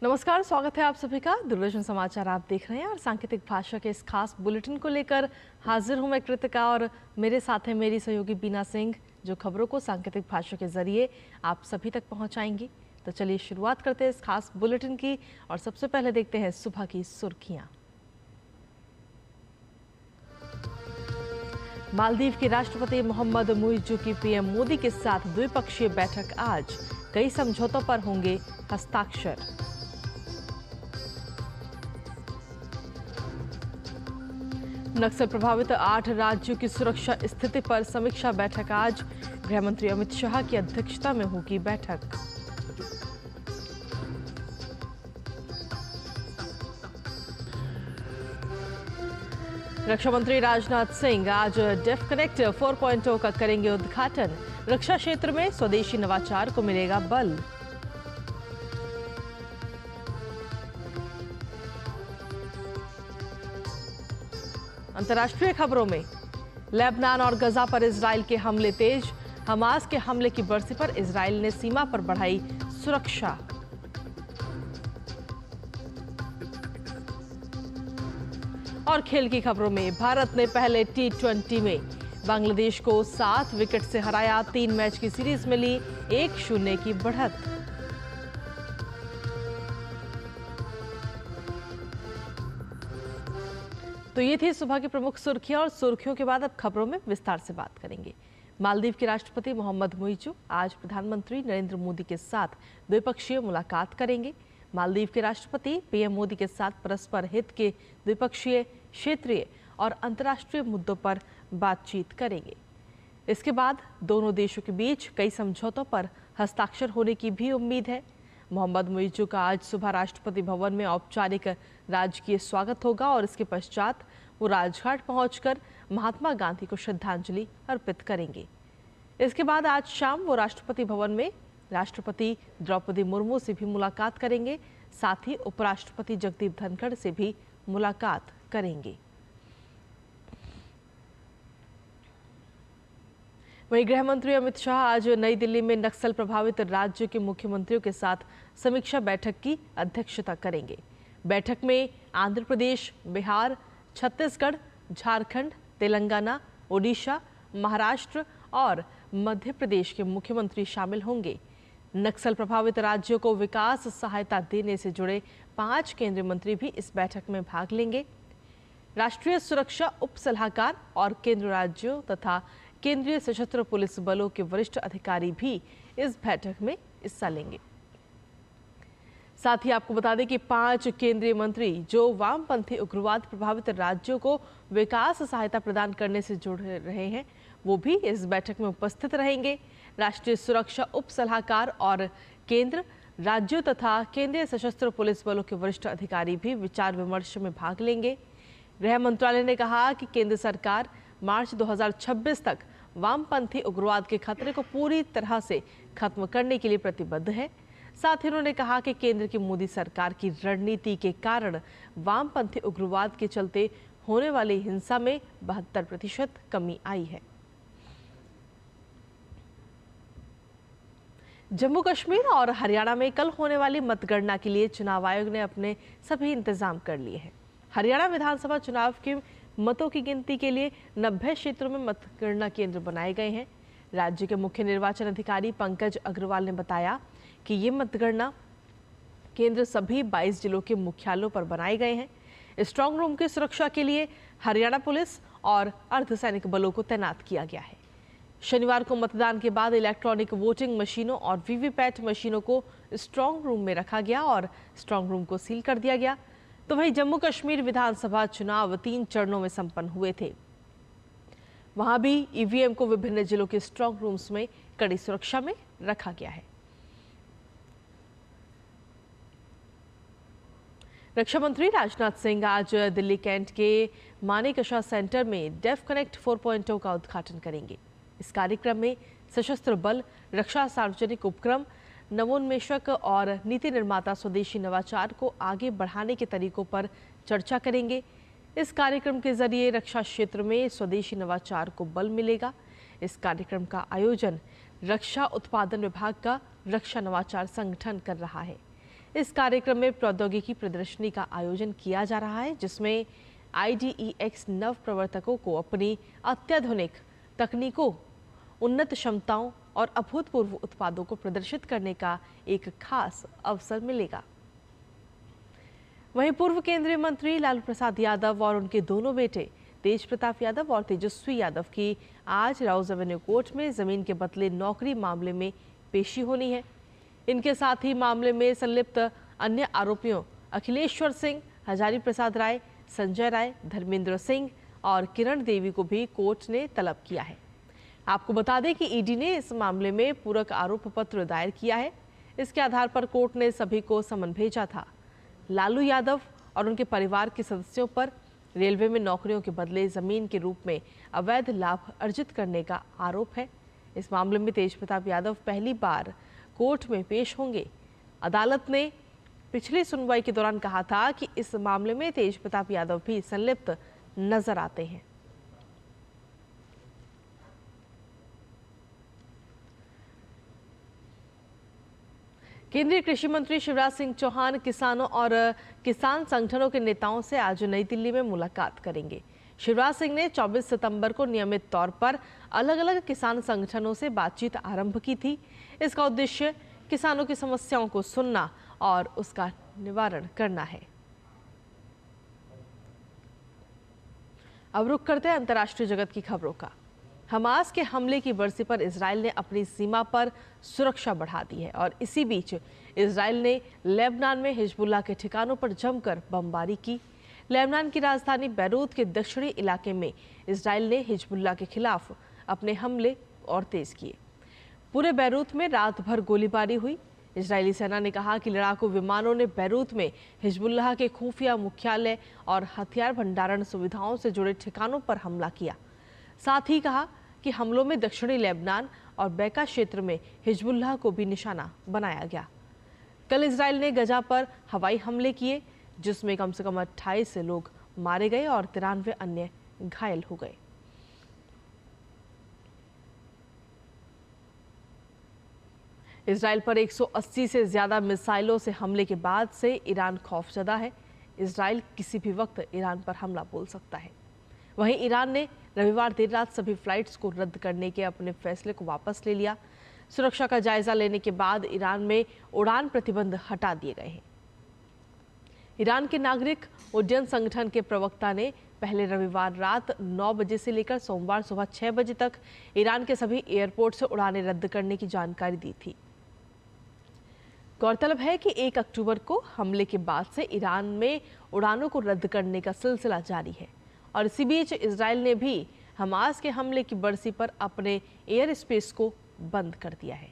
नमस्कार, स्वागत है आप सभी का। दूरदर्शन समाचार आप देख रहे हैं और सांकेतिक भाषा के इस खास बुलेटिन को लेकर हाजिर हूं मैं कृतिका और मेरे साथ है मेरी सहयोगी बीना सिंह, जो खबरों को सांकेतिक भाषा के जरिए आप सभी तक पहुंचाएंगी। तो चलिए शुरुआत करते हैं इस खास बुलेटिन की और सबसे पहले देखते हैं सुबह की सुर्खियां। मालदीव के राष्ट्रपति मोहम्मद मुइज़्ज़ू की पीएम मोदी के साथ द्विपक्षीय बैठक आज, कई समझौतों पर होंगे हस्ताक्षर। नक्सल प्रभावित 8 राज्यों की सुरक्षा स्थिति पर समीक्षा बैठक आज, गृह मंत्री अमित शाह की अध्यक्षता में होगी बैठक। रक्षा मंत्री राजनाथ सिंह आज डेफ कनेक्ट 4.0 का करेंगे उद्घाटन, रक्षा क्षेत्र में स्वदेशी नवाचार को मिलेगा बल। अंतर्राष्ट्रीय खबरों में लेबनान और गजा पर इजराइल के हमले तेज, हमास के हमले की बरसी पर इजराइल ने सीमा पर बढ़ाई सुरक्षा। और खेल की खबरों में भारत ने पहले T20 में बांग्लादेश को 7 विकेट से हराया, 3 मैच की सीरीज में ली 1-0 की बढ़त। तो ये थी सुबह की प्रमुख सुर्खियां और सुर्खियों के बाद अब खबरों में विस्तार से बात करेंगे। मालदीव के राष्ट्रपति मोहम्मद मुइज़्ज़ू आज प्रधानमंत्री नरेंद्र मोदी के साथ द्विपक्षीय मुलाकात करेंगे। मालदीव के राष्ट्रपति पीएम मोदी के साथ परस्पर हित के द्विपक्षीय, क्षेत्रीय और अंतर्राष्ट्रीय मुद्दों पर बातचीत करेंगे। इसके बाद दोनों देशों के बीच कई समझौतों पर हस्ताक्षर होने की भी उम्मीद है। मोहम्मद मुइज़्ज़ू का आज सुबह राष्ट्रपति भवन में औपचारिक राजकीय स्वागत होगा और इसके पश्चात वो राजघाट पहुंचकर महात्मा गांधी को श्रद्धांजलि अर्पित करेंगे। इसके बाद आज शाम वो राष्ट्रपति भवन में राष्ट्रपति द्रौपदी मुर्मू से भी मुलाकात करेंगे, साथ ही उपराष्ट्रपति जगदीप धनखड़ से भी मुलाकात करेंगे। वहीं गृह मंत्री अमित शाह आज नई दिल्ली में नक्सल प्रभावित राज्यों के मुख्यमंत्रियों के साथ समीक्षा बैठक की अध्यक्षता करेंगे। बैठक में आंध्र प्रदेश, बिहार, छत्तीसगढ़, झारखंड, तेलंगाना, ओडिशा, महाराष्ट्र और मध्य प्रदेश के मुख्यमंत्री शामिल होंगे। नक्सल प्रभावित राज्यों को विकास सहायता देने से जुड़े 5 केंद्रीय मंत्री भी इस बैठक में भाग लेंगे। राष्ट्रीय सुरक्षा उप सलाहकार और केंद्र राज्यों तथा केंद्रीय सशस्त्र पुलिस बलों के वरिष्ठ अधिकारी भी इस बैठक में हिस्सा लेंगे। साथ ही आपको बता दें कि 5 केंद्रीय मंत्री जो वामपंथी उग्रवाद प्रभावित राज्यों को विकास सहायता प्रदान करने से जुड़ रहे हैं, वो भी इस बैठक में उपस्थित रहेंगे। राष्ट्रीय सुरक्षा उप सलाहकार और केंद्र, राज्यों तथा केंद्रीय सशस्त्र पुलिस बलों के वरिष्ठ अधिकारी भी विचार विमर्श में भाग लेंगे। गृह मंत्रालय ने कहा कि केंद्र सरकार मार्च 2026 तक वामपंथी उग्रवाद के खतरे को पूरी तरह से खत्म करने के लिए प्रतिबद्ध है। साथ ही उन्होंने कहा कि केंद्र की मोदी सरकार की रणनीति के कारण वामपंथी उग्रवाद के चलते होने वाली हिंसा में 72% कमी आई है। जम्मू कश्मीर और हरियाणा में कल होने वाली मतगणना के लिए चुनाव आयोग ने अपने सभी इंतजाम कर लिए हैं। हरियाणा विधानसभा चुनाव के मतों की गिनती के लिए 90 क्षेत्रों में मतगणना केंद्र बनाए गए हैं। राज्य के मुख्य निर्वाचन अधिकारी पंकज अग्रवाल ने बताया कि ये मतगणना केंद्र सभी 22 जिलों के मुख्यालयों पर बनाए गए हैं। स्ट्रांग रूम की सुरक्षा के लिए हरियाणा पुलिस और अर्धसैनिक बलों को तैनात किया गया है। शनिवार को मतदान के बाद इलेक्ट्रॉनिक वोटिंग मशीनों और वीवीपैट मशीनों को स्ट्रांग रूम में रखा गया और स्ट्रांग रूम को सील कर दिया गया। तो वहीं जम्मू कश्मीर विधानसभा चुनाव 3 चरणों में संपन्न हुए थे। वहां भी ईवीएम को विभिन्न जिलों के स्ट्रांग रूम्स में कड़ी सुरक्षा में रखा गया है। रक्षा मंत्री राजनाथ सिंह आज दिल्ली कैंट के मानेकशा सेंटर में डेफ कनेक्ट 4.0 का उद्घाटन करेंगे। इस कार्यक्रम में सशस्त्र बल, रक्षा, सार्वजनिक उपक्रम, नवोन्मेषक और नीति निर्माता स्वदेशी नवाचार को आगे बढ़ाने के तरीकों पर चर्चा करेंगे। इस कार्यक्रम के जरिए रक्षा क्षेत्र में स्वदेशी नवाचार को बल मिलेगा। इस कार्यक्रम का आयोजन रक्षा उत्पादन विभाग का रक्षा नवाचार संगठन कर रहा है। इस कार्यक्रम में प्रौद्योगिकी प्रदर्शनी का आयोजन किया जा रहा है, जिसमें IDEX नव प्रवर्तकों को अपनी अत्याधुनिक तकनीकों, उन्नत क्षमताओं और अभूतपूर्व उत्पादों को प्रदर्शित करने का एक खास अवसर मिलेगा। वहीं पूर्व केंद्रीय मंत्री लालू प्रसाद यादव और उनके दोनों बेटे तेज प्रताप यादव और तेजस्वी यादव की आज राउज एवेन्यू कोर्ट में जमीन के बदले नौकरी मामले में पेशी होनी है। इनके साथ ही मामले में संलिप्त अन्य आरोपियों अखिलेश्वर सिंह, हजारी प्रसाद राय, संजय राय, धर्मेंद्र सिंह और किरण देवी को भी कोर्ट ने तलब किया है। आपको बता दें कि ईडी ने इस मामले में पूरक आरोप पत्र दायर किया है। इसके आधार पर कोर्ट ने सभी को समन भेजा था। लालू यादव और उनके परिवार के सदस्यों पर रेलवे में नौकरियों के बदले जमीन के रूप में अवैध लाभ अर्जित करने का आरोप है। इस मामले में तेज प्रताप यादव पहली बार कोर्ट में पेश होंगे। अदालत ने पिछली सुनवाई के दौरान कहा था कि इस मामले में तेज प्रताप यादव भी संलिप्त नजर आते हैं। केंद्रीय कृषि मंत्री शिवराज सिंह चौहान किसानों और किसान संगठनों के नेताओं से आज नई दिल्ली में मुलाकात करेंगे। शिवराज सिंह ने 24 सितंबर को नियमित तौर पर अलग अलग किसान संगठनों से बातचीत आरंभ की थी। इसका उद्देश्य किसानों की समस्याओं को सुनना और उसका निवारण करना है। अब रुख करते हैं अंतर्राष्ट्रीय जगत की खबरों का। हमास के हमले की बरसी पर इजराइल ने अपनी सीमा पर सुरक्षा बढ़ा दी है और इसी बीच इजराइल ने लेबनान में हिजबुल्लाह के ठिकानों पर जमकर बमबारी की। लेबनान की राजधानी बैरूत के दक्षिणी इलाके में इजराइल ने हिजबुल्लाह के खिलाफ अपने हमले और तेज किए। पूरे बैरूत में रात भर गोलीबारी हुई। इजरायली सेना ने कहा कि लड़ाकू विमानों ने बैरूत में हिजबुल्लाह के खुफिया मुख्यालय और हथियार भंडारण सुविधाओं से जुड़े ठिकानों पर हमला किया। साथ ही कहा कि हमलों में दक्षिणी लेबनान और बैका क्षेत्र में हिजबुल्लाह को भी निशाना बनाया गया। कल इजराइल ने गजा पर हवाई हमले किए, जिसमें कम से कम 28 लोग मारे गए और 93 अन्य घायल हो गए। इजराइल पर 180 से ज्यादा मिसाइलों से हमले के बाद से ईरान खौफजदा है। इजराइल किसी भी वक्त ईरान पर हमला बोल सकता है। वहीं ईरान ने रविवार देर रात सभी फ्लाइट्स को रद्द करने के अपने फैसले को वापस ले लिया। सुरक्षा का जायजा लेने के बाद ईरान में उड़ान प्रतिबंध हटा दिए गए हैं। ईरान के नागरिक उड्डयन संगठन के प्रवक्ता ने पहले रविवार रात 9 बजे से लेकर सोमवार सुबह 6 बजे तक ईरान के सभी एयरपोर्ट से उड़ानें रद्द करने की जानकारी दी थी। गौरतलब है कि 1 अक्टूबर को हमले के बाद से ईरान में उड़ानों को रद्द करने का सिलसिला जारी है और इसी बीच इजराइल ने भी हमास के हमले की बरसी पर अपने एयर स्पेस को बंद कर दिया है।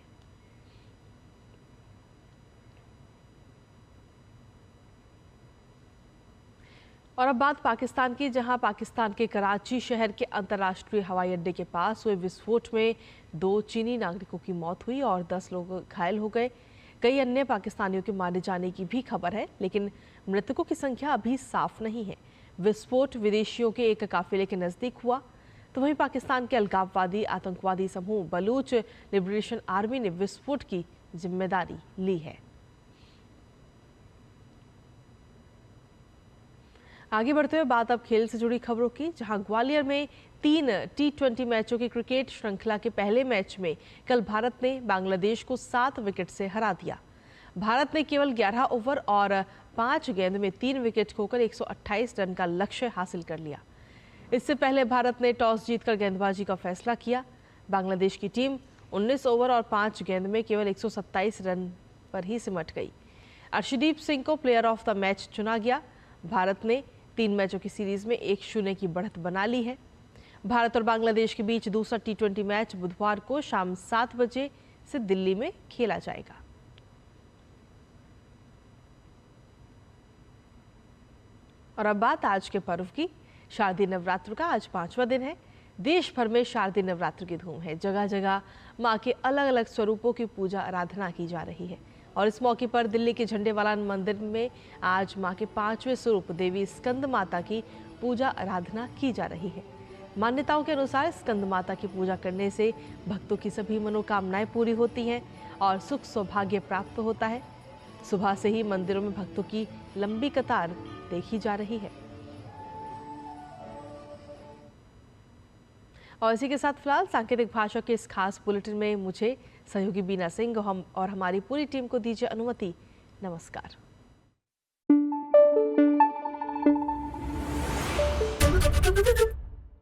और अब बात पाकिस्तान की, जहां पाकिस्तान के कराची शहर के अंतर्राष्ट्रीय हवाई अड्डे के पास हुए विस्फोट में 2 चीनी नागरिकों की मौत हुई और 10 लोग घायल हो गए। कई अन्य पाकिस्तानियों के मारे जाने की भी खबर है, लेकिन मृतकों की संख्या अभी साफ नहीं है। विस्फोट विदेशियों के एक काफिले के नजदीक हुआ, तो वहीं पाकिस्तान के अलगाववादी आतंकवादी समूह बलूच लिबरेशन आर्मी ने विस्फोट की जिम्मेदारी ली है। आगे बढ़ते हुए बात अब खेल से जुड़ी खबरों की, जहां ग्वालियर में 3 T20 मैचों की क्रिकेट श्रृंखला के पहले मैच में कल भारत ने बांग्लादेश को 7 विकेट से हरा दिया। भारत ने केवल 11 ओवर और 5 गेंद में 3 विकेट खोकर 128 रन का लक्ष्य हासिल कर लिया। इससे पहले भारत ने टॉस जीतकर गेंदबाजी का फैसला किया। बांग्लादेश की टीम 19 ओवर और 5 गेंद में केवल 127 रन पर ही सिमट गई। अर्शदीप सिंह को प्लेयर ऑफ द मैच चुना गया। भारत ने 3 मैचों की सीरीज में 1-0 की बढ़त बना ली है। भारत और बांग्लादेश के बीच दूसरा T20 मैच बुधवार को शाम 7 बजे से दिल्ली में खेला जाएगा। और अब बात आज के पर्व की। शारदीय नवरात्र का आज 5वां दिन है। देश भर में शारदीय नवरात्र की धूम है। जगह जगह मां के अलग अलग स्वरूपों की पूजा आराधना की जा रही है और इस मौके पर दिल्ली के झंडेवालान मंदिर में आज मां के 5वें स्वरूप देवी स्कंद माता की पूजा आराधना की जा रही है। मान्यताओं के अनुसार स्कंद माता की पूजा करने से भक्तों की सभी मनोकामनाएं पूरी होती हैं और सुख सौभाग्य प्राप्त होता है। सुबह से ही मंदिरों में भक्तों की लंबी कतार देखी जा रही है। और इसी के साथ फिलहाल सांकेतिक भाषा के इस खास बुलेटिन में मुझे सहयोगी बीना सिंह और हमारी पूरी टीम को दीजिए अनुमति। नमस्कार।